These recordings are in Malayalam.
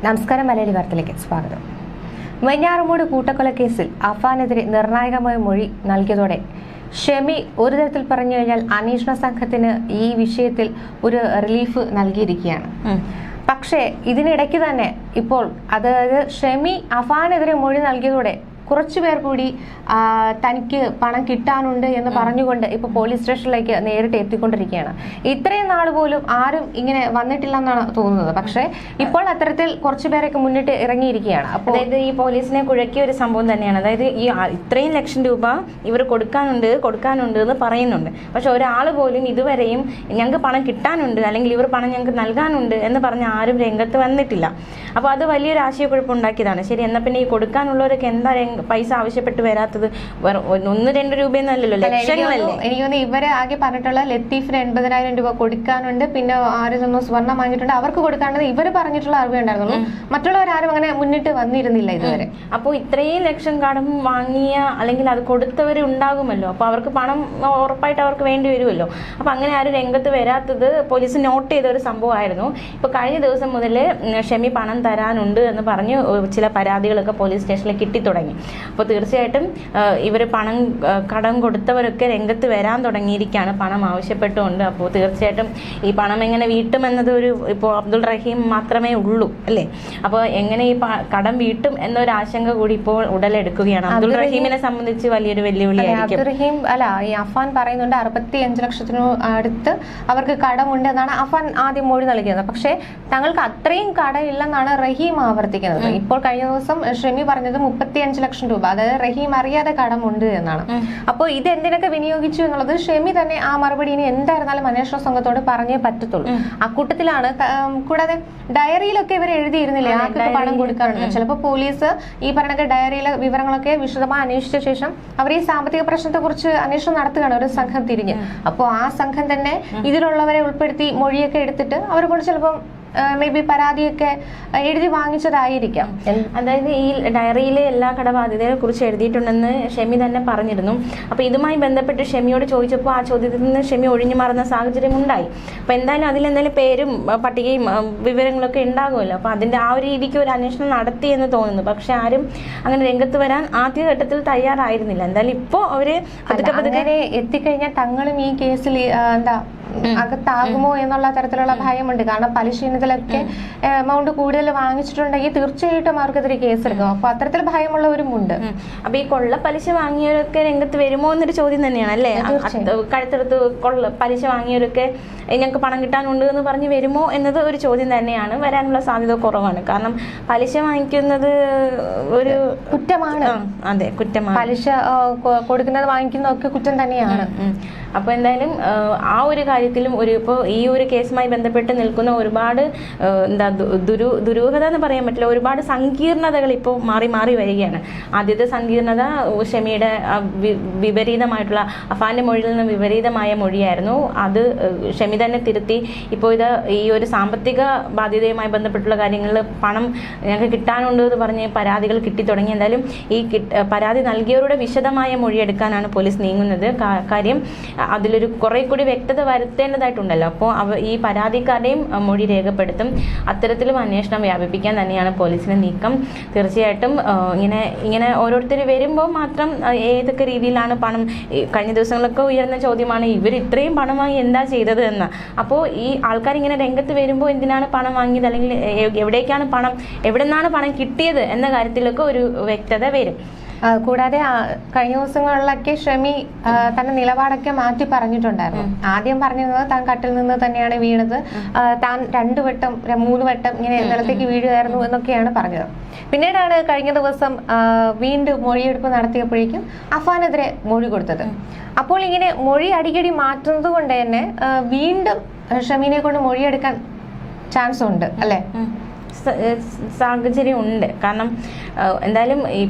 നമസ്കാരം. മലയാളി വാർത്തയിലേക്ക് സ്വാഗതം. വെഞ്ഞാറമൂട് കൂട്ടക്കൊലക്കേസിൽ അഫാനെതിരെ നിർണായകമായ മൊഴി നൽകിയതോടെ ഷെമി ഒരു തരത്തിൽ പറഞ്ഞു കഴിഞ്ഞാൽ അന്വേഷണ സംഘത്തിന് ഈ വിഷയത്തിൽ ഒരു റിലീഫ് നൽകിയിരിക്കുകയാണ്. പക്ഷേ ഇതിനിടയ്ക്ക് തന്നെ ഇപ്പോൾ അതായത് ഷെമി അഫാനെതിരെ മൊഴി നൽകിയതോടെ കുറച്ചുപേർ കൂടി തനിക്ക് പണം കിട്ടാനുണ്ട് എന്ന് പറഞ്ഞുകൊണ്ട് ഇപ്പൊ പോലീസ് സ്റ്റേഷനിലേക്ക് നേരിട്ട് എത്തിക്കൊണ്ടിരിക്കുകയാണ്. ഇത്രയും നാൾ പോലും ആരും ഇങ്ങനെ വന്നിട്ടില്ലെന്നാണ് തോന്നുന്നത്. പക്ഷേ ഇപ്പോൾ അത്തരത്തിൽ കുറച്ചുപേരൊക്കെ മുന്നിട്ട് ഇറങ്ങിയിരിക്കുകയാണ്. അപ്പോൾ അതായത് ഈ പോലീസിനെ കുഴക്കിയ ഒരു സംഭവം തന്നെയാണ്. അതായത് ഈ ഇത്രയും ലക്ഷം രൂപ ഇവർ കൊടുക്കാനുണ്ട് എന്ന് പറയുന്നുണ്ട്. പക്ഷെ ഒരാൾ പോലും ഇതുവരെയും ഞങ്ങൾക്ക് പണം കിട്ടാനുണ്ട് അല്ലെങ്കിൽ ഇവർ പണം ഞങ്ങൾക്ക് നൽകാനുണ്ട് എന്ന് പറഞ്ഞ് ആരും രംഗത്ത് വന്നിട്ടില്ല. അപ്പോൾ അത് വലിയൊരു ആശയക്കുഴപ്പമുണ്ടാക്കിയതാണ്. ശരി, എന്നാൽ പിന്നെ ഈ കൊടുക്കാനുള്ളവരൊക്കെ എന്താ പൈസ ആവശ്യപ്പെട്ട് വരാത്തത്? 1-2 രൂപയെന്നല്ലല്ലോ, ലക്ഷങ്ങളല്ലേ. എനിക്ക് തോന്നുന്നു ഇവരെ ആകെ പറഞ്ഞിട്ടുള്ള ലത്തീഫിന് 80,000 രൂപ കൊടുക്കാനുണ്ട്, പിന്നെ ആരും നിന്നും സ്വർണ്ണം വാങ്ങിയിട്ടുണ്ട്, അവർക്ക് കൊടുക്കാനുണ്ട് ഇവര് പറഞ്ഞിട്ടുള്ള അറിവേ ഉണ്ടായിരുന്നുള്ളൂ. മറ്റുള്ളവരാരും അങ്ങനെ മുന്നിട്ട് വന്നിരുന്നില്ല ഇതുവരെ. അപ്പോൾ ഇത്രയും ലക്ഷം കടം വാങ്ങിയ അല്ലെങ്കിൽ അത് കൊടുത്തവർ ഉണ്ടാകുമല്ലോ, അപ്പോൾ അവർക്ക് പണം ഉറപ്പായിട്ട് അവർക്ക് വേണ്ടി വരുമല്ലോ. അപ്പോൾ അങ്ങനെ ആരും രംഗത്ത് വരാത്തത് പോലീസ് നോട്ട് ചെയ്ത ഒരു സംഭവമായിരുന്നു. ഇപ്പോൾ കഴിഞ്ഞ ദിവസം മുതൽ ഷെമി പണം തരാനുണ്ട് എന്ന് പറഞ്ഞ് ചില പരാതികളൊക്കെ പോലീസ് സ്റ്റേഷനിൽ കിട്ടിത്തുടങ്ങി. അപ്പോൾ തീർച്ചയായിട്ടും ഇവർ കടം കൊടുത്തവരൊക്കെ രംഗത്ത് വരാൻ തുടങ്ങിയിരിക്കുകയാണ് പണം ആവശ്യപ്പെട്ടുകൊണ്ട്. അപ്പോൾ തീർച്ചയായിട്ടും ഈ പണം എങ്ങനെ വീട്ടുമെന്നത് ഇപ്പോൾ അബ്ദുൾ റഹീം മാത്രമേ ഉള്ളൂ അല്ലേ. അപ്പോൾ എങ്ങനെ ഈ കടം വീട്ടും എന്നൊരു ആശങ്ക കൂടി ഇപ്പോൾ ഉടലെടുക്കുകയാണ്. അബ്ദുൾ റഹീമിനെ സംബന്ധിച്ച് വലിയൊരു വെല്ലുവിളിയായിരിക്കും. അബ്ദുൾ റഹീം ഈ അഫാൻ പറയുന്നുണ്ട് 65 ലക്ഷത്തിനു അടുത്ത് അവർക്ക് കടമുണ്ട് എന്നാണ് അഫാൻ ആദ്യം മൊഴി നൽകിയത്. പക്ഷേ തങ്ങൾക്ക് അത്രയും കടമില്ലെന്നാണ് റഹീം ആവർത്തിക്കുന്നത്. ഇപ്പോൾ കഴിഞ്ഞ ദിവസം ഷെമി പറഞ്ഞത് 35 ലക്ഷം രൂപ, അതായത് റഹീം അറിയാതെ കടമുണ്ട് എന്നാണ്. അപ്പോൾ ഇത് എന്തിനൊക്കെ വിനിയോഗിച്ചു എന്നുള്ളത് ഷെമി തന്നെ ആ മറുപടി ഇനി എന്തായിരുന്നാലും അന്വേഷണ സംഘത്തോട് പറഞ്ഞേ പറ്റത്തുള്ളൂ. അക്കൂട്ടത്തിലാണ്. കൂടാതെ ഡയറിയിലൊക്കെ ഇവർ എഴുതിയിരുന്നില്ലേ ആർക്ക് പണം കൊടുക്കാറുണ്ട്. ചിലപ്പോൾ പോലീസ് ഈ പറഞ്ഞ ഡയറിയിലെ വിവരങ്ങളൊക്കെ വിശദമായി അന്വേഷിച്ച ശേഷം അവർ ഈ സാമ്പത്തിക പ്രശ്നത്തെ കുറിച്ച് അന്വേഷണം നടത്തുകയാണ് ഒരു സംഘം തിരിഞ്ഞ്. അപ്പോൾ ആ സംഘം തന്നെ ഇതിലുള്ളവരെ ഉൾപ്പെടുത്തി മൊഴിയൊക്കെ എടുത്തിട്ട് അവരെ കൊണ്ട് ചിലപ്പം മേ ബി പരാതിയൊക്കെ എഴുതി വാങ്ങിച്ചതായിരിക്കാം. അതായത് ഈ ഡയറിയിലെ എല്ലാ കടബാധ്യതകളെ കുറിച്ച് എഴുതിയിട്ടുണ്ടെന്ന് ഷെമി തന്നെ പറഞ്ഞിരുന്നു. അപ്പോൾ ഇതുമായി ബന്ധപ്പെട്ട് ഷെമിയോട് ചോദിച്ചപ്പോൾ ആ ചോദ്യത്തിൽ നിന്ന് ഷെമി ഒഴിഞ്ഞു മാറുന്ന സാഹചര്യം ഉണ്ടായി. അപ്പോൾ എന്തായാലും അതിലെന്തായാലും പേരും പട്ടികയും വിവരങ്ങളൊക്കെ ഉണ്ടാകുമല്ലോ. അപ്പോൾ അതിൻ്റെ ആ ഒരു രീതിക്ക് ഒരു അന്വേഷണം നടത്തി എന്ന് തോന്നുന്നു. പക്ഷെ ആരും അങ്ങനെ രംഗത്ത് വരാൻ ആദ്യഘട്ടത്തിൽ തയ്യാറായിരുന്നില്ല. എന്തായാലും ഇപ്പോൾ അവര് അങ്ങനെ എത്തിക്കഴിഞ്ഞാൽ തങ്ങളും ഈ കേസിൽ അകത്താകുമോ എന്നുള്ള തരത്തിലുള്ള ഭയമുണ്ട്. കാരണം പലിശ ഇനത്തിലൊക്കെ എമൗണ്ട് കൂടുതൽ വാങ്ങിച്ചിട്ടുണ്ടെങ്കിൽ തീർച്ചയായിട്ടും അവർക്കെതിരെ കേസെടുക്കും. അപ്പൊ അത്തരത്തിൽ ഭയമുള്ളവരുമുണ്ട്. അപ്പൊ ഈ കൊള്ള പലിശ വാങ്ങിയവരൊക്കെ രംഗത്ത് വരുമോ എന്നൊരു ചോദ്യം തന്നെയാണ് അല്ലേ. കഴുത്തെടുത്ത് പലിശ വാങ്ങിയവരൊക്കെ ഞങ്ങൾക്ക് പണം കിട്ടാനുണ്ട് എന്ന് പറഞ്ഞ് വരുമോ എന്നത് ഒരു ചോദ്യം തന്നെയാണ്. വരാനുള്ള സാധ്യത കുറവാണ്. കാരണം പലിശ വാങ്ങിക്കുന്നത് ഒരു കുറ്റമാണ്. അതെ, കുറ്റമാണ്. പലിശ കൊടുക്കുന്നത് വാങ്ങിക്കുന്നതൊക്കെ കുറ്റം തന്നെയാണ്. അപ്പോൾ എന്തായാലും ആ ഒരു കാര്യത്തിലും ഇപ്പോൾ ഈ ഒരു കേസുമായി ബന്ധപ്പെട്ട് നിൽക്കുന്ന ഒരുപാട് ദുരൂഹത എന്ന് പറയാൻ പറ്റില്ല, ഒരുപാട് സങ്കീർണതകൾ ഇപ്പോൾ മാറി മാറി വരികയാണ്. ആദ്യത്തെ സങ്കീർണത ഷെമിയുടെ വിപരീതമായിട്ടുള്ള അഫാന്റെ മൊഴിയിൽ നിന്ന് വിപരീതമായ മൊഴിയായിരുന്നു. അത് ഷെമി തന്നെ തിരുത്തി ഇപ്പോൾ ഈ ഒരു സാമ്പത്തിക ബാധ്യതയുമായി ബന്ധപ്പെട്ടുള്ള കാര്യങ്ങളിൽ പണം ഞങ്ങൾക്ക് കിട്ടാനുണ്ട് എന്ന് പറഞ്ഞ് പരാതികൾ കിട്ടിത്തുടങ്ങി. എന്തായാലും ഈ പരാതി നൽകിയവരുടെ വിശദമായ മൊഴിയെടുക്കാനാണ് പോലീസ് നീങ്ങുന്നത്. കാര്യം അതിലൊരു കുറെ കൂടി വ്യക്തത വരുത്തേണ്ടതായിട്ടുണ്ടല്ലോ. അപ്പോൾ ഈ പരാതിക്കാരുടെയും മൊഴി രേഖപ്പെടുത്തും. അത്തരത്തിലും അന്വേഷണം വ്യാപിപ്പിക്കാൻ തന്നെയാണ് പോലീസിന്റെ നീക്കം. തീർച്ചയായിട്ടും ഇങ്ങനെ ഓരോരുത്തർ വരുമ്പോൾ മാത്രം ഏതൊക്കെ രീതിയിലാണ് പണം, കഴിഞ്ഞ ദിവസങ്ങളൊക്കെ ഉയർന്ന ചോദ്യമാണ് ഇവർ ഇത്രയും പണം വാങ്ങി എന്താ ചെയ്തത് എന്ന്. അപ്പോൾ ഈ ആൾക്കാർ ഇങ്ങനെ രംഗത്ത് വരുമ്പോൾ എന്തിനാണ് പണം വാങ്ങിയത് അല്ലെങ്കിൽ എവിടേക്കാണ് പണം, എവിടെ നിന്നാണ് പണം കിട്ടിയത് എന്ന കാര്യത്തിലൊക്കെ ഒരു വ്യക്തത വരും. കൂടാതെ കഴിഞ്ഞ ദിവസങ്ങളിലൊക്കെ ഷെമി തന്റെ നിലപാടൊക്കെ മാറ്റി പറഞ്ഞിട്ടുണ്ടായിരുന്നു. ആദ്യം പറഞ്ഞിരുന്നത് താൻ കട്ടിൽ നിന്ന് തന്നെയാണ് വീണത്, താൻ 2 വട്ടം 3 വട്ടം ഇങ്ങനെ നിലത്തേക്ക് വീഴുകയായിരുന്നു എന്നൊക്കെയാണ് പറഞ്ഞത്. പിന്നീടാണ് കഴിഞ്ഞ ദിവസം വീണ്ടും മൊഴിയെടുപ്പ് നടത്തിയപ്പോഴേക്കും അഫാനെതിരെ മൊഴി കൊടുത്തത്. അപ്പോൾ ഇങ്ങനെ മൊഴി അടിക്കടി മാറ്റുന്നത് കൊണ്ട് തന്നെ വീണ്ടും ഷെമീനെ കൊണ്ട് മൊഴിയെടുക്കാൻ ചാൻസ് ഉണ്ട് അല്ലേ. സാഹചര്യം ഉണ്ട്. കാരണം എന്തായാലും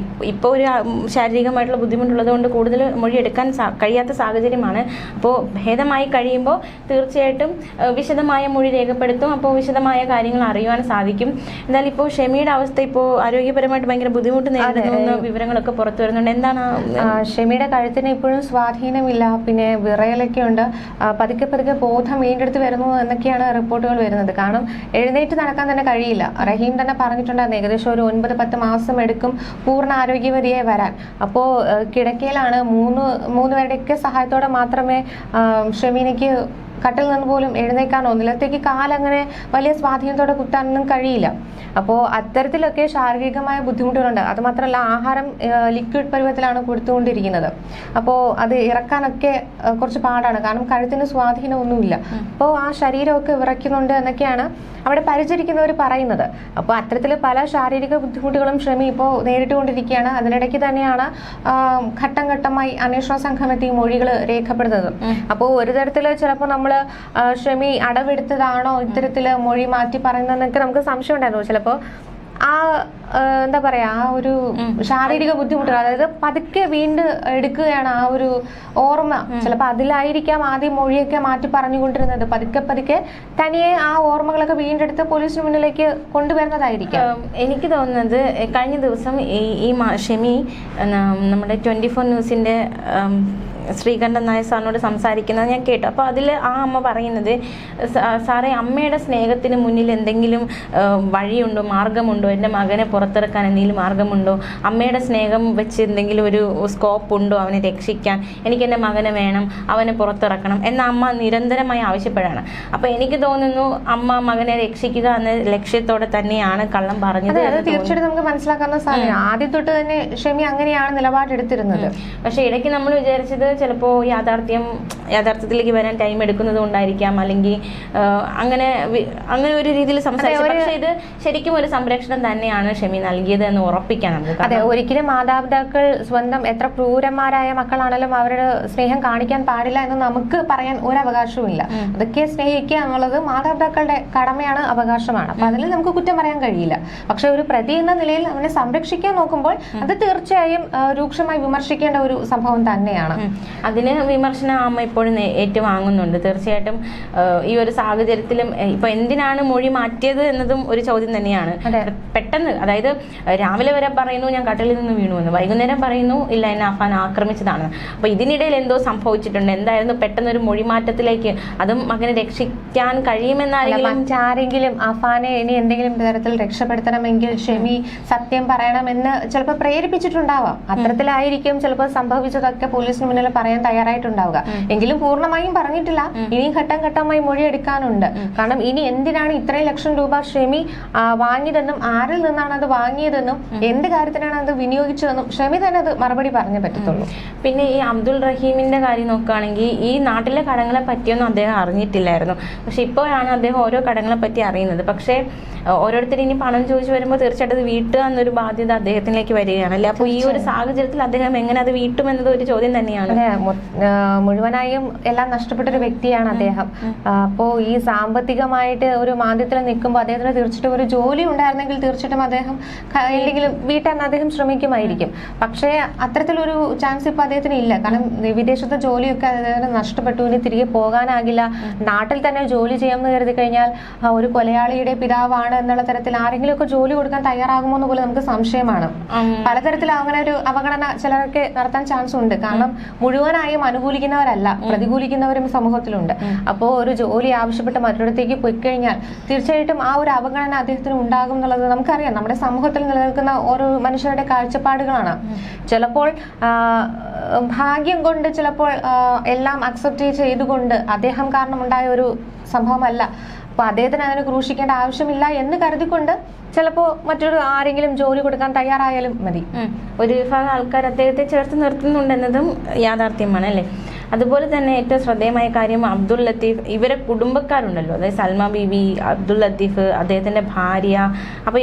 ഇപ്പോൾ ഒരു ശാരീരികമായിട്ടുള്ള ബുദ്ധിമുട്ടുള്ളത് കൊണ്ട് കൂടുതൽ മൊഴിയെടുക്കാൻ കഴിയാത്ത സാഹചര്യമാണ്. അപ്പോൾ ഭേദമായി കഴിയുമ്പോൾ തീർച്ചയായിട്ടും വിശദമായ മൊഴി രേഖപ്പെടുത്തും. അപ്പോൾ വിശദമായ കാര്യങ്ങൾ അറിയുവാൻ സാധിക്കും. എന്തായാലും ഇപ്പോൾ ഷെമിയുടെ അവസ്ഥ ഇപ്പോൾ ആരോഗ്യപരമായിട്ട് ഭയങ്കര ബുദ്ധിമുട്ട് നേരിടുന്ന വിവരങ്ങളൊക്കെ പുറത്തു വരുന്നുണ്ട്. എന്താണ് ഷെമിയുടെ കഴുത്തിന് ഇപ്പോഴും സ്വാധീനമില്ല, പിന്നെ വിറയലൊക്കെ ഉണ്ട്, പതുക്കെ ബോധം വീണ്ടെടുത്ത് വരുന്നു എന്നൊക്കെയാണ് റിപ്പോർട്ടുകൾ വരുന്നത്. കാരണം എഴുന്നേറ്റ് നടക്കാൻ തന്നെ കഴിയില്ല. റഹീം തന്നെ പറഞ്ഞിട്ടുണ്ടായിരുന്നു ഏകദേശം ഒരു 9-10 മാസം എടുക്കും പൂർണ്ണ ആരോഗ്യവതിയായി വരാൻ. അപ്പോൾ കിടക്കയിലാണ്. മൂന്ന് പേരുടെയൊക്കെ സഹായത്തോടെ മാത്രമേ ഷെമീനയ്ക്ക് കട്ടിൽ നിന്ന് പോലും എഴുന്നേക്കാനോ നിലത്തേക്ക് കാലങ്ങനെ വലിയ സ്വാധീനത്തോടെ കുത്താനൊന്നും കഴിയില്ല. അപ്പോൾ അത്തരത്തിലൊക്കെ ശാരീരികമായ ബുദ്ധിമുട്ടുകളുണ്ട്. അതുമാത്രമല്ല ആഹാരം ലിക്വിഡ് പരുവത്തിലാണ് കൊടുത്തുകൊണ്ടിരിക്കുന്നത്. അപ്പോൾ അത് ഇറക്കാനൊക്കെ കുറച്ച് പാടാണ്, കാരണം കഴുത്തിന് സ്വാധീനമൊന്നുമില്ല. അപ്പോൾ ആ ശരീരമൊക്കെ വിറയ്ക്കുന്നുണ്ട് എന്നൊക്കെയാണ് അവിടെ പരിചരിക്കുന്നവർ പറയുന്നത്. അപ്പോൾ അത്തരത്തിൽ പല ശാരീരിക ബുദ്ധിമുട്ടുകളും ഷെമി ഇപ്പോൾ നേരിട്ടുകൊണ്ടിരിക്കുകയാണ്. അതിനിടയ്ക്ക് തന്നെയാണ് ഘട്ടം ഘട്ടമായി അന്വേഷണ സംഘം എത്തി മൊഴികൾ രേഖപ്പെടുത്തുന്നത്. അപ്പോൾ ഒരു തരത്തിൽ ചിലപ്പോൾ നമ്മൾ ഷെമി അടവെടുത്തതാണോ ഇത്തരത്തില് മൊഴി മാറ്റി പറയുന്നതെന്നൊക്കെ നമുക്ക് സംശയം ഉണ്ടായിരുന്നു. ചിലപ്പോൾ ആ എന്താ പറയാ ആ ഒരു ശാരീരിക ബുദ്ധിമുട്ടുകൾ, അതായത് പതുക്കെ വീണ്ടും എടുക്കുകയാണ് ആ ഒരു ഓർമ്മ. ചിലപ്പോൾ അതിലായിരിക്കാം ആദ്യം മൊഴിയൊക്കെ മാറ്റി പറഞ്ഞുകൊണ്ടിരുന്നത്. പതുക്കെ തനിയെ ആ ഓർമ്മകളൊക്കെ വീണ്ടെടുത്ത് പോലീസിന് മുന്നിലേക്ക് കൊണ്ടുവരുന്നതായിരിക്കും. എനിക്ക് തോന്നുന്നത് കഴിഞ്ഞ ദിവസം ഈ ഷെമി നമ്മുടെ 24 ന്യൂസിന്റെ ശ്രീകണ്ഠൻ നായർ സാറിനോട് സംസാരിക്കുന്നത് ഞാൻ കേട്ടു. അപ്പോൾ അതിൽ ആ അമ്മ പറയുന്നത്, സാറേ അമ്മയുടെ സ്നേഹത്തിന് മുന്നിൽ എന്തെങ്കിലും വഴിയുണ്ടോ, മാർഗമുണ്ടോ, എൻ്റെ മകനെ പുറത്തിറക്കാൻ എന്തെങ്കിലും മാർഗമുണ്ടോ, അമ്മയുടെ സ്നേഹം വെച്ച് എന്തെങ്കിലും ഒരു സ്കോപ്പ് ഉണ്ടോ അവനെ രക്ഷിക്കാൻ, എനിക്ക് എൻ്റെ മകനെ വേണം, അവനെ പുറത്തിറക്കണം എന്ന അമ്മ നിരന്തരമായി ആവശ്യപ്പെടാണ്. അപ്പോൾ എനിക്ക് തോന്നുന്നു അമ്മ മകനെ രക്ഷിക്കുക എന്ന ലക്ഷ്യത്തോടെ തന്നെയാണ് കള്ളം പറഞ്ഞത്. തീർച്ചയായിട്ടും നമുക്ക് മനസ്സിലാക്കാവുന്ന സാധനം. ആദ്യം തൊട്ട് തന്നെ ഷെമി അങ്ങനെയാണ് നിലപാടെടുത്തിരുന്നത്. പക്ഷെ ഇടയ്ക്ക് നമ്മൾ വിചാരിച്ചത് ചിലപ്പോൾ യാഥാർത്ഥ്യത്തിലേക്ക് വരാൻ ടൈം എടുക്കുന്നത് കൊണ്ടായിരിക്കാം, അല്ലെങ്കിൽ അങ്ങനെ ഒരു രീതിയിൽ സംസാരിച്ചു. പക്ഷെ ഇത് ശരിക്കും ഒരു സംരക്ഷണം തന്നെയാണ് ഷെമി നൽകിയത് എന്ന് ഉറപ്പിക്കാൻ നമുക്ക്. അതെ, ഒരിക്കലും മാതാപിതാക്കൾ സ്വന്തം എത്ര ക്രൂരന്മാരായ മക്കളാണെങ്കിലും അവരുടെ സ്നേഹം കാണിക്കാൻ പാടില്ല എന്ന് നമുക്ക് പറയാൻ ഒരു അവകാശവും ഇല്ല. അതൊക്കെ സ്നേഹിക്കുക എന്നുള്ളത് മാതാപിതാക്കളുടെ കടമയാണ്, അവകാശമാണ്. അപ്പൊ അതിൽ നമുക്ക് കുറ്റം പറയാൻ കഴിയില്ല. പക്ഷെ ഒരു പ്രതി എന്ന നിലയിൽ അവനെ സംരക്ഷിക്കാൻ നോക്കുമ്പോൾ അത് തീർച്ചയായും രൂക്ഷമായി വിമർശിക്കേണ്ട ഒരു സംഭവം തന്നെയാണ്. അതിന് വിമർശനം അമ്മ ഇപ്പോഴും ഏറ്റുവാങ്ങുന്നുണ്ട്. തീർച്ചയായിട്ടും ഈ ഒരു സാഹചര്യത്തിലും ഇപ്പൊ എന്തിനാണ് മൊഴി മാറ്റിയത് എന്നതും ഒരു ചോദ്യം തന്നെയാണ്. പെട്ടെന്ന്, അതായത് രാവിലെ വരെ പറയുന്നു ഞാൻ കട്ടിലിൽ നിന്ന് വീണുവെന്ന്, വൈകുന്നേരം പറയുന്നു ഇല്ല എന്നെ അഫാൻ ആക്രമിച്ചതാണ്. അപ്പൊ ഇതിനിടയിൽ എന്തോ സംഭവിച്ചിട്ടുണ്ട്. എന്തായിരുന്നു പെട്ടെന്ന് ഒരു മൊഴി മാറ്റത്തിലേക്ക്, അതും മകനെ രക്ഷിക്കാൻ കഴിയുമെന്നാരെങ്കിലും ആരെങ്കിലും അഫാനെ ഇനി എന്തെങ്കിലും തരത്തിൽ രക്ഷപ്പെടുത്തണമെങ്കിൽ ഷെമി സത്യം പറയണമെന്ന് ചിലപ്പോൾ പ്രേരിപ്പിച്ചിട്ടുണ്ടാവാം. അത്തരത്തിലായിരിക്കും ചിലപ്പോൾ സംഭവിച്ചതൊക്കെ പോലീസിന് മുന്നിൽ പറയാൻ തയ്യാറായിട്ടുണ്ടാവുക. എങ്കിലും പൂർണ്ണമായും പറഞ്ഞിട്ടില്ല. ഇനിയും ഘട്ടം ഘട്ടമായി മൊഴി എടുക്കാനുണ്ട്. കാരണം ഇനി എന്തിനാണ് ഇത്രയും ലക്ഷം രൂപ ഷെമി വാങ്ങിയതെന്നും ആരിൽ നിന്നാണ് അത് വാങ്ങിയതെന്നും എന്ത് കാര്യത്തിനാണ് അത് വിനിയോഗിച്ചതെന്നും ഷെമി തന്നെ അത് മറുപടി പറഞ്ഞേ പറ്റത്തുള്ളൂ. പിന്നെ ഈ അബ്ദുൾ റഹീമിന്റെ കാര്യം നോക്കുകയാണെങ്കിൽ ഈ നാട്ടിലെ കടങ്ങളെ പറ്റിയൊന്നും അദ്ദേഹം അറിഞ്ഞിട്ടില്ലായിരുന്നു. പക്ഷെ ഇപ്പോഴാണ് അദ്ദേഹം ഓരോ കടങ്ങളെ പറ്റി അറിയുന്നത്. പക്ഷേ ഓരോരുത്തർ ഇനി പണം ചോദിച്ചു വരുമ്പോൾ തീർച്ചയായിട്ടും അത് വീട്ടുക എന്നൊരു ബാധ്യത അദ്ദേഹത്തിലേക്ക് വരികയാണല്ലേ. അപ്പോൾ ഈ ഒരു സാഹചര്യത്തിൽ അദ്ദേഹം എങ്ങനെ അത് വീട്ടുമെന്നത് ഒരു ചോദ്യം തന്നെയാണ്. മുഴുവനായും എല്ലാം നഷ്ടപ്പെട്ടൊരു വ്യക്തിയാണ് അദ്ദേഹം. അപ്പോ ഈ സാമ്പത്തികമായിട്ട് ഒരു മാന്ദ്യത്തിൽ നിൽക്കുമ്പോൾ അദ്ദേഹത്തിന് തീർച്ചയായിട്ടും ഒരു ജോലി ഉണ്ടായിരുന്നെങ്കിൽ തീർച്ചയായിട്ടും അദ്ദേഹം എന്തെങ്കിലും വീട്ടാൻ അദ്ദേഹം ശ്രമിക്കുമായിരിക്കും. പക്ഷേ അത്തരത്തിലൊരു ചാൻസ് ഇപ്പൊ അദ്ദേഹത്തിന് ഇല്ല. കാരണം വിദേശത്തെ ജോലിയൊക്കെ അദ്ദേഹത്തിന് നഷ്ടപ്പെട്ടു. ഇനി തിരികെ പോകാനാകില്ല. നാട്ടിൽ തന്നെ ജോലി ചെയ്യാമെന്ന് കരുതി കഴിഞ്ഞാൽ ഒരു കൊലയാളിയുടെ പിതാവാണ് എന്നുള്ള തരത്തിൽ ആരെങ്കിലും ഒക്കെ ജോലി കൊടുക്കാൻ തയ്യാറാകുമോ എന്ന് പോലും നമുക്ക് സംശയമാണ്. പലതരത്തിൽ അങ്ങനെ ഒരു അവഗണന ചിലരൊക്കെ നടത്താൻ ചാൻസ് ഉണ്ട്. കാരണം മുഴുവനായും അനുകൂലിക്കുന്നവരല്ല, പ്രതികൂലിക്കുന്നവരും സമൂഹത്തിലുണ്ട്. അപ്പോൾ ഒരു ജോലി ആവശ്യപ്പെട്ട് മറ്റൊരിടത്തേക്ക് പോയി കഴിഞ്ഞാൽ തീർച്ചയായിട്ടും ആ ഒരു അവഗണന അദ്ദേഹത്തിന് ഉണ്ടാകും എന്നുള്ളത് നമുക്കറിയാം. നമ്മുടെ സമൂഹത്തിൽ നിലനിൽക്കുന്ന ഓരോ മനുഷ്യരുടെ കാഴ്ചപ്പാടുകളാണ്. ചിലപ്പോൾ ഭാഗ്യം കൊണ്ട്, ചിലപ്പോൾ എല്ലാം അക്സെപ്റ്റ് ചെയ്തുകൊണ്ട് അദ്ദേഹം കാരണമുണ്ടായ ഒരു സംഭവമല്ല. അപ്പൊ അദ്ദേഹത്തിന് അതിനെ ക്രൂശിക്കേണ്ട ആവശ്യമില്ല എന്ന് കരുതിക്കൊണ്ട് ചിലപ്പോൾ മറ്റൊരു ആരെങ്കിലും ജോലി കൊടുക്കാൻ തയ്യാറായാലും മതി. ഒരു വിഭാഗം ആൾക്കാർ അദ്ദേഹത്തെ ചേർത്ത് നിർത്തുന്നുണ്ടെന്നതും യാഥാർത്ഥ്യമാണ് അല്ലേ. അതുപോലെ തന്നെ ഏറ്റവും ശ്രദ്ധേയമായ കാര്യം അബ്ദുൾ ലത്തീഫ്, ഇവരെ കുടുംബക്കാരുണ്ടല്ലോ, അതായത് സൽമ ബീബി, അബ്ദുൾ ലത്തീഫ്, അദ്ദേഹത്തിന്റെ ഭാര്യ. അപ്പൊ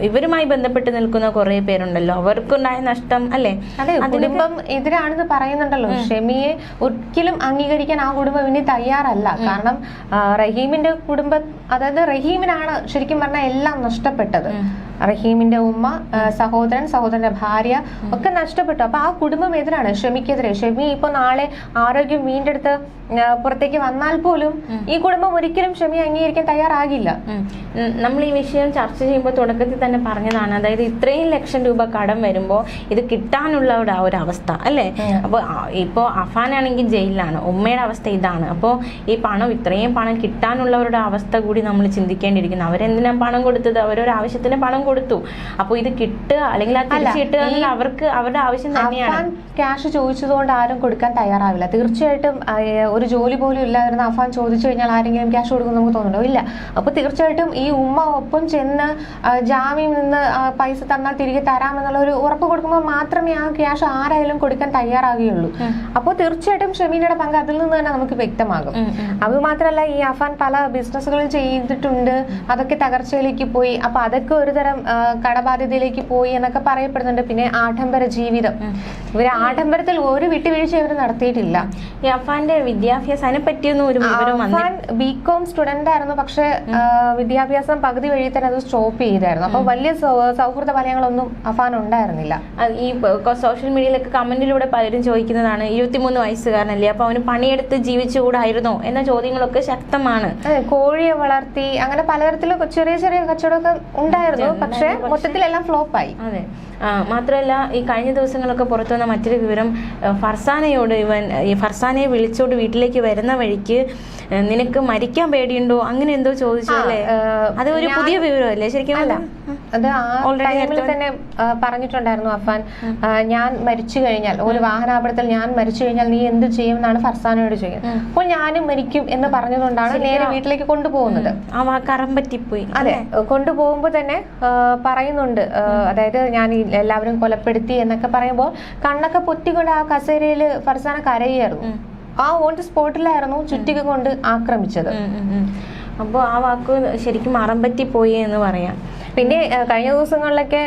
ഇവരുമായി ബന്ധപ്പെട്ട് നിൽക്കുന്ന കുറെ പേരുണ്ടല്ലോ, അവർക്കുണ്ടായ നഷ്ടം അല്ലേ. അതെ, കുടുംബം എതിരാണെന്ന് പറയുന്നുണ്ടല്ലോ. ഷെമിയെ ഒരിക്കലും അംഗീകരിക്കാൻ ആ കുടുംബം ഇനി തയ്യാറല്ല. കാരണം റഹീമിന്റെ കുടുംബം, അതായത് റഹീമിനാണ് ശരിക്കും പറഞ്ഞാൽ എല്ലാം നഷ്ടപ്പെട്ടത്. റഹീമിന്റെ ഉമ്മ, സഹോദരൻ, സഹോദരന്റെ ഭാര്യ ഒക്കെ നഷ്ടപ്പെട്ടു. അപ്പൊ ആ കുടുംബം എതിരാണ് ഷെമിക്കെതിരെ. ഷെമി ഇപ്പൊ നാളെ ആരോഗ്യം വീണ്ടെടുത്ത് പുറത്തേക്ക് വന്നാൽ പോലും ഈ കുടുംബം ഒരിക്കലും ഷമി അംഗീകരിക്കാൻ തയ്യാറാകില്ല. നമ്മൾ ഈ വിഷയം ചർച്ച ചെയ്യുമ്പോൾ തുടക്കത്തിൽ തന്നെ പറഞ്ഞതാണ്, അതായത് ഇത്രയും ലക്ഷം രൂപ കടം വരുമ്പോൾ ഇത് കിട്ടാനുള്ള ഒരു അവസ്ഥ അല്ലേ. അപ്പോൾ ഇപ്പോൾ അഫാനാണെങ്കിൽ ജയിലിലാണ്, ഉമ്മയുടെ അവസ്ഥ ഇതാണ്. അപ്പോൾ ഈ ഇത്രയും പണം കിട്ടാനുള്ളവരുടെ അവസ്ഥ കൂടി നമ്മൾ ചിന്തിക്കേണ്ടിയിരിക്കുന്നു. അവരെന്തിനാ പണം കൊടുത്തത്? അവരൊരു ആവശ്യത്തിന് പണം കൊടുത്തു. അപ്പോൾ ഇത് കിട്ടുക അല്ലെങ്കിൽ ആ തിരിച്ചു കിട്ടുക എന്നുള്ള അവർക്ക് അവരുടെ ആവശ്യം തന്നെയാണ്. ക്യാഷ് ചോദിച്ചതുകൊണ്ട് ആരും കൊടുക്കാൻ തയ്യാറാവില്ല. തീർച്ചയായിട്ടും ഒരു ജോലി പോലും ഇല്ലാതിരുന്ന അഫാൻ ചോദിച്ചു കഴിഞ്ഞാൽ ആരെങ്കിലും ക്യാഷ് കൊടുക്കും നമുക്ക് തോന്നുന്നുണ്ടോ? ഇല്ല. അപ്പൊ തീർച്ചയായിട്ടും ഈ ഉമ്മ ഒപ്പം ചെന്ന് ജാമ്യം നിന്ന് പൈസ തന്നാൽ തിരികെ തരാമെന്നുള്ള ഒരു ഉറപ്പ് കൊടുക്കുമ്പോൾ മാത്രമേ ആ ക്യാഷ് ആരായാലും കൊടുക്കാൻ തയ്യാറാകുകയുള്ളൂ. അപ്പോൾ തീർച്ചയായിട്ടും ഷമീനയുടെ പങ്ക് അതിൽ നിന്ന് തന്നെ നമുക്ക് വ്യക്തമാകും. അത് മാത്രമല്ല, ഈ അഫാൻ പല ബിസിനസ്സുകൾ ചെയ്തിട്ടുണ്ട്, അതൊക്കെ തകർച്ചയിലേക്ക് പോയി. അപ്പൊ അതൊക്കെ ഒരു തരം കടബാധ്യതയിലേക്ക് പോയി എന്നൊക്കെ പറയപ്പെടുന്നുണ്ട്. പിന്നെ ആഡംബര ജീവിതം, ഇവര് ആഡംബരത്തിൽ ഒരു വിട്ടുവീഴ്ച ഇവർ നടത്തിയിട്ടില്ല. ഈ അഫാന്റെ വിദ്യാഭ്യാസം അതിനെ പറ്റിയൊന്നും ഒരു അഫാൻ ബികോം സ്റ്റുഡന്റ് ആയിരുന്നു. പക്ഷെ വിദ്യാഭ്യാസം പകുതി വഴി തന്നെ അത് സ്റ്റോപ്പ് ചെയ്തായിരുന്നു. അപ്പൊ വലിയ സൗഹൃദ വലയങ്ങളൊന്നും അഫാൻ ഉണ്ടായിരുന്നില്ല. ഈ സോഷ്യൽ മീഡിയയിലൊക്കെ കമന്റിലൂടെ പലരും ചോദിക്കുന്നതാണ്, 23 വയസ്സുകാരനല്ലേ, അപ്പൊ അവന് പണിയെടുത്ത് ജീവിച്ചുകൂടായിരുന്നോ എന്ന ചോദ്യങ്ങളൊക്കെ ശക്തമാണ്. കോഴിയെ വളർത്തി അങ്ങനെ പലതരത്തിലും ചെറിയ ചെറിയ കച്ചവടമൊക്കെ ഉണ്ടായിരുന്നു. പക്ഷെ മൊത്തത്തിലെല്ലാം ഫ്ലോപ്പായി. അതെ. മാത്രമല്ല, ഈ കഴിഞ്ഞ ദിവസങ്ങളൊക്കെ പുറത്തു വന്ന മറ്റൊരു വിവരം, ഫർസാനയോട് ഈ ഫർസാനയെ വിളിച്ചോണ്ട് വീട്ടിലേക്ക് വരുന്ന വഴിക്ക് നിനക്ക് മരിക്കാൻ പേടിയുണ്ടോ അങ്ങനെ എന്തോ ചോദിച്ചു അല്ലേ? അത് ഒരു പുതിയ വിവരമല്ലേ ശരിക്കും? അല്ല, അത് ആ ടൈമിൽ തന്നെ പറഞ്ഞിട്ടുണ്ടായിരുന്നു അഫാൻ, ഞാൻ മരിച്ചു കഴിഞ്ഞാൽ, ഒരു വാഹനാപകടത്തിൽ ഞാൻ മരിച്ചു കഴിഞ്ഞാൽ നീ എന്ത് ചെയ്യും എന്നാണ് ഫർസാനയോട് ചോദിക്കുന്നത്. അപ്പോൾ ഞാനും മരിക്കും എന്ന് പറഞ്ഞതുകൊണ്ടാണ് നേരെ വീട്ടിലേക്ക് കൊണ്ടുപോകുന്നത്. ആ വാക്കറം പറ്റിപ്പോയി. അതെ, കൊണ്ടുപോകുമ്പോൾ തന്നെ പറയുന്നുണ്ട്, അതായത് ഞാൻ എല്ലാവരും കൊലപ്പെടുത്തി എന്നൊക്കെ പറയുമ്പോൾ കണ്ണൊക്കെ പൊത്തിക്കൊണ്ട് ആ കസേരയിൽ ഫർസാന കരയായിരുന്നു. ആ ഓൺ സ്പോട്ടിലായിരുന്നു ചുറ്റിക കൊണ്ട് ആക്രമിച്ചത്. അപ്പോൾ ആ വാക്ക് ശരിക്കും മറം പറ്റിപ്പോയി എന്ന് പറയാം. പിന്നെ കഴിഞ്ഞ ദിവസങ്ങളിലൊക്കെ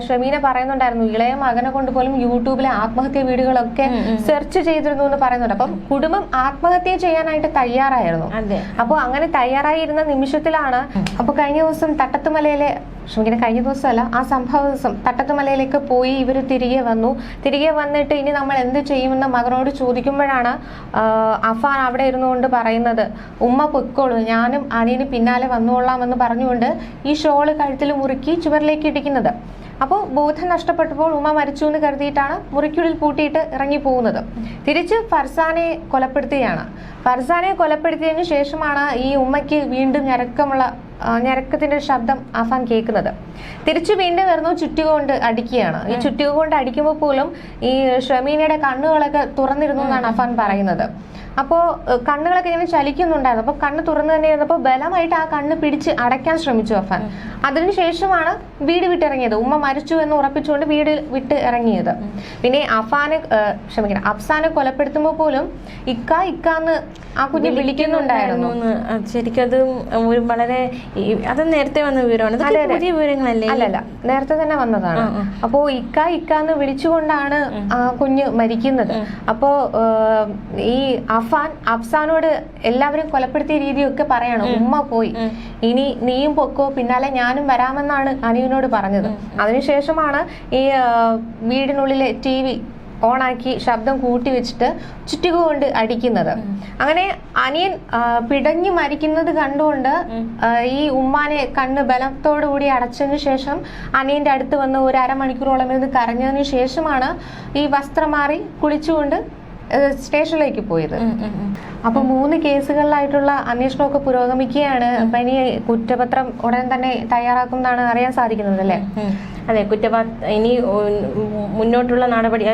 ഷമീന പറയുന്നുണ്ടായിരുന്നു, ഇളയ മകനെ കൊണ്ട് പോലും യൂട്യൂബിലെ ആത്മഹത്യ വീഡിയോകളൊക്കെ സെർച്ച് ചെയ്തിരുന്നു എന്ന് പറയുന്നുണ്ട്. അപ്പം കുടുംബം ആത്മഹത്യ ചെയ്യാനായിട്ട് തയ്യാറായിരുന്നു. അപ്പോൾ അങ്ങനെ തയ്യാറായിരുന്ന നിമിഷത്തിലാണ് അപ്പൊ കഴിഞ്ഞ ദിവസം തട്ടത്തുമലയിലെ കഴിഞ്ഞ ദിവസമല്ല, ആ സംഭവ ദിവസം തട്ടത്തുമലയിലേക്ക് പോയി ഇവർ തിരികെ വന്നിട്ട് ഇനി നമ്മൾ എന്ത് ചെയ്യുമെന്ന് മകനോട് ചോദിക്കുമ്പോഴാണ് അഫാൻ അവിടെ ഇരുന്നുകൊണ്ട് പറയുന്നത്, ഉമ്മ പൊയ്ക്കോളൂ, ഞാനും അനിയന് പിന്നാലെ വന്നുകൊള്ളാമെന്ന് പറഞ്ഞുകൊണ്ട് ഈ ഷോള് കഴുത്തിൽ മുറുക്കി ചുവരിലേക്ക് ഇടിക്കുന്നത്. അപ്പോൾ ബോധം നഷ്ടപ്പെട്ടപ്പോൾ ഉമ്മ മരിച്ചു എന്ന് കരുതിയിട്ടാണ് മുറിക്കുള്ളിൽ പൂട്ടിയിട്ട് ഇറങ്ങി പോകുന്നത്. തിരിച്ച് ഫർസാനെ കൊലപ്പെടുത്തുകയാണ്. ഫർസാനെ കൊലപ്പെടുത്തിയതിനു ശേഷമാണ് ഈ ഉമ്മയ്ക്ക് വീണ്ടും ഞരക്കത്തിന്റെ ശബ്ദം അഫാൻ കേൾക്കുന്നത്. തിരിച്ചു വീണ്ടും വരുന്നു, ചുറ്റിക കൊണ്ട് അടിക്കുകയാണ്. ഈ ചുറ്റിക കൊണ്ട് അടിക്കുമ്പോൾ പോലും ഈ ഷമീനയുടെ കണ്ണുകളൊക്കെ തുറന്നിരുന്നു എന്നാണ് അഫാൻ പറയുന്നത്. അപ്പോൾ കണ്ണുകളൊക്കെ ഇങ്ങനെ ചലിക്കുന്നുണ്ടായിരുന്നു. അപ്പോൾ കണ്ണ് തുറന്നു തന്നെ ഇരുന്നപ്പോൾ ബലമായിട്ട് ആ കണ്ണ് പിടിച്ച് അടയ്ക്കാൻ ശ്രമിച്ചു അഫാൻ. അതിനുശേഷമാണ് വീട് വിട്ടിറങ്ങിയത്. ഉമ്മ മരിച്ചു എന്ന് ഉറപ്പിച്ചുകൊണ്ട് വീട് വിട്ട് ഇറങ്ങിയത്. പിന്നെ അഫ്സാനെ കൊലപ്പെടുത്തുമ്പോൾ പോലും ഇക്കാന്ന് ആ കുഞ്ഞ് വിളിക്കുന്നുണ്ടായിരുന്നു. ശരിക്കും അത് വളരെ അത് നേരത്തെ വന്ന വിവരമാണ്. പുതിയ വിവരങ്ങളല്ലേ? അല്ലല്ല, നേരത്തെ തന്നെ വന്നതാണ്. അപ്പോ ഇക്കാന്ന് വിളിച്ചുകൊണ്ടാണ് ആ കുഞ്ഞ് മരിക്കുന്നത്. അപ്പോ ഈ അഫ്സാനോട് എല്ലാവരും കൊലപ്പെടുത്തിയ രീതിയൊക്കെ പറയണം, ഉമ്മ പോയി, ഇനി നീയും പൊക്കോ, പിന്നാലെ ഞാനും വരാമെന്നാണ് അനിയനോട് പറഞ്ഞത്. അതിനുശേഷമാണ് ഈ വീടിനുള്ളിലെ TV ഓണാക്കി ശബ്ദം കൂട്ടി വെച്ചിട്ട് ചുറ്റിക കൊണ്ട് അടിക്കുന്നത്. അങ്ങനെ അനിയൻ പിടഞ്ഞു മരിക്കുന്നത് കണ്ടുകൊണ്ട് ഈ ഉമ്മാനെ കണ്ണ് ബലത്തോടുകൂടി അടച്ചതിന് ശേഷം അനിയന്റെ അടുത്ത് വന്ന് ഒരു അരമണിക്കൂറോളം ഇരുന്ന് കരഞ്ഞതിന് ശേഷമാണ് ഈ വസ്ത്രം മാറി കുളിച്ചുകൊണ്ട് സ്റ്റേഷനിലേക്ക് പോയത്. അപ്പൊ 3 കേസുകളിലായിട്ടുള്ള അന്വേഷണമൊക്കെ പുരോഗമിക്കുകയാണ്. അപ്പൊ ഇനി കുറ്റപത്രം ഉടൻ തന്നെ തയ്യാറാക്കുമെന്നാണ് അറിയാൻ സാധിക്കുന്നത് അല്ലേ? അതെ, ഇനി മുന്നോട്ടുള്ള നടപടി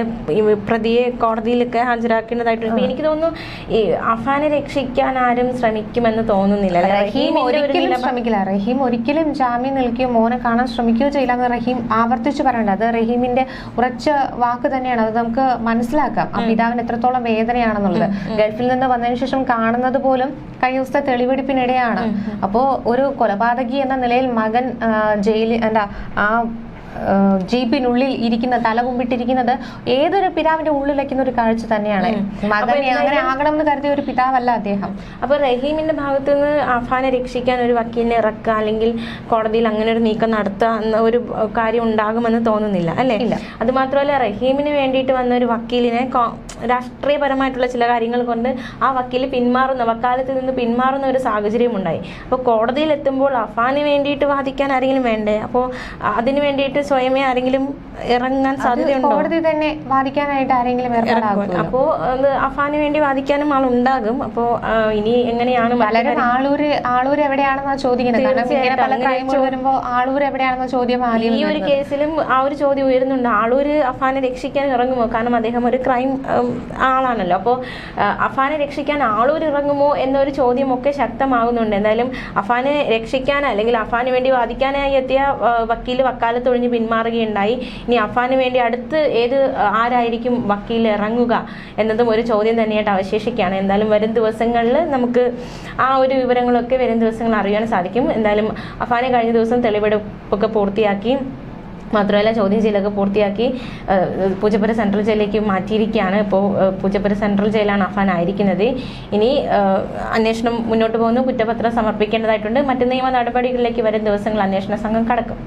പ്രതിയെ കോടതിയിലൊക്കെ ഹാജരാക്കേണ്ടതായിട്ടുണ്ട്. എനിക്ക് തോന്നുന്നു ഈ അഫാനെ രക്ഷിക്കാൻ ആരും ശ്രമിക്കുമെന്ന് തോന്നുന്നില്ല. റഹീം ഒരിക്കലും ശ്രമിക്കില്ല. റഹീം ഒരിക്കലും ജാമ്യം നിൽക്കുകയോ മോനെ കാണാൻ ശ്രമിക്കുകയോ ചെയ്യില്ല എന്ന് റഹീം ആവർത്തിച്ച് പറയണ്ട. അത് റഹീമിന്റെ ഉറച്ച വാക്ക് തന്നെയാണ്. അത് നമുക്ക് മനസ്സിലാക്കാം ആ പിതാവിന് എത്രത്തോളം വേദനയാണെന്നുള്ളത്. ഗൾഫിൽ നിന്ന് വന്നതിന് ശേഷം കാണുന്നത് പോലും കഴിഞ്ഞ ദിവസത്തെ തെളിവെടുപ്പിനിടെയാണ്. അപ്പോ ഒരു കൊലപാതകി എന്ന നിലയിൽ മകൻ ജീപ്പിനുള്ളിൽ ഇരിക്കുന്ന, തല കുമ്പിട്ടിരിക്കുന്നത് ഏതൊരു പിതാവിന്റെ ഉള്ളിൽ വയ്ക്കുന്ന ഒരു കാഴ്ച തന്നെയാണ്. മകനെ അങ്ങനെ ആകണമെന്ന് കരുതിയ ഒരു പിതാവല്ല അദ്ദേഹം. അപ്പൊ റഹീമിന്റെ ഭാഗത്തു നിന്ന് അഫാനെ രക്ഷിക്കാൻ ഒരു വക്കീലിനെ ഇറക്കുക അല്ലെങ്കിൽ കോടതിയിൽ അങ്ങനെ ഒരു നീക്കം നടത്തുക എന്ന ഒരു കാര്യം ഉണ്ടാകുമെന്ന് തോന്നുന്നില്ല അല്ലേ? അത് മാത്രമല്ല, റഹീമിന് വേണ്ടിയിട്ട് വന്ന ഒരു വക്കീലിനെ രാഷ്ട്രീയപരമായിട്ടുള്ള ചില കാര്യങ്ങൾ കൊണ്ട് ആ വക്കീൽ വക്കാലത്തിൽ നിന്ന് പിന്മാറുന്ന ഒരു സാഹചര്യം ഉണ്ടായി. അപ്പോൾ കോടതിയിൽ എത്തുമ്പോൾ അഫാന് വേണ്ടിയിട്ട് വാദിക്കാൻ ആരെങ്കിലും വേണ്ടേ? അപ്പോൾ അതിന് വേണ്ടിയിട്ട് സ്വയമേ ആരെങ്കിലും ഇറങ്ങാൻ സാധ്യതയുണ്ടോ? കോടതി തന്നെ വാദിക്കാനായിട്ട് ആരെങ്കിലും ഏർപ്പാടാക്കും. അപ്പോൾ അഫാന് വേണ്ടി വാദിക്കാനും ആളുണ്ടാകും. അപ്പോൾ ഇനി എങ്ങനെയാണ് പലരും ആളൂർ എവിടെയാണെന്നാ ചോദിക്കുന്നത്. കാരണം ഇങ്ങനെ പല ക്രൈമുകൾ വരുമ്പോൾ ആളൂർ എവിടെയാണെന്ന ചോദ്യം ആദ്യം ഈ ഒരു കേസിലും ആ ഒരു ചോദ്യം ഉയരുന്നുണ്ട്. ആളൂര് അഫാനെ രക്ഷിക്കാൻ ഇറങ്ങുമോ? കാരണം അദ്ദേഹം ഒരു ക്രൈം ആളാണല്ലോ. അപ്പോൾ അഫാനെ രക്ഷിക്കാൻ ആളൂർ ഇറങ്ങുമോ എന്നൊരു ചോദ്യമൊക്കെ ശക്തമാകുന്നുണ്ട്. എന്തായാലും അഫാനെ രക്ഷിക്കാൻ അല്ലെങ്കിൽ അഫാന് വേണ്ടി വാദിക്കാനായി എത്തിയ വക്കീൽ വക്കാലത്തൊഴിഞ്ഞ് പിന്മാറുകയുണ്ടായി. ഇനി അഫാന് വേണ്ടി അടുത്ത് ആരായിരിക്കും വക്കീൽ ഇറങ്ങുക എന്നതും ഒരു ചോദ്യം തന്നെയായിട്ട് അവശേഷിക്കുകയാണ്. എന്തായാലും വരും ദിവസങ്ങളിൽ നമുക്ക് ആ ഒരു വിവരങ്ങളൊക്കെ വരും ദിവസങ്ങൾ അറിയാൻ സാധിക്കും. എന്തായാലും അഫാനെ കഴിഞ്ഞ ദിവസം തെളിവെടുപ്പൊക്കെ പൂർത്തിയാക്കി, മാത്രമല്ല ചോദ്യം ചെയ്യലൊക്കെ പൂർത്തിയാക്കി പൂജപ്പുര സെൻട്രൽ ജയിലിലേക്ക് മാറ്റിയിരിക്കുകയാണ്. ഇപ്പോൾ പൂജപ്പുര സെൻട്രൽ ജയിലാണ് അഫാൻ ആയിരിക്കുന്നത്. ഇനി അന്വേഷണം മുന്നോട്ട് പോകുന്നു. കുറ്റപത്രം സമർപ്പിക്കേണ്ടതായിട്ടുണ്ട്. മറ്റ് നിയമ നടപടികളിലേക്ക് വരും ദിവസങ്ങൾ അന്വേഷണ സംഘം കടക്കും.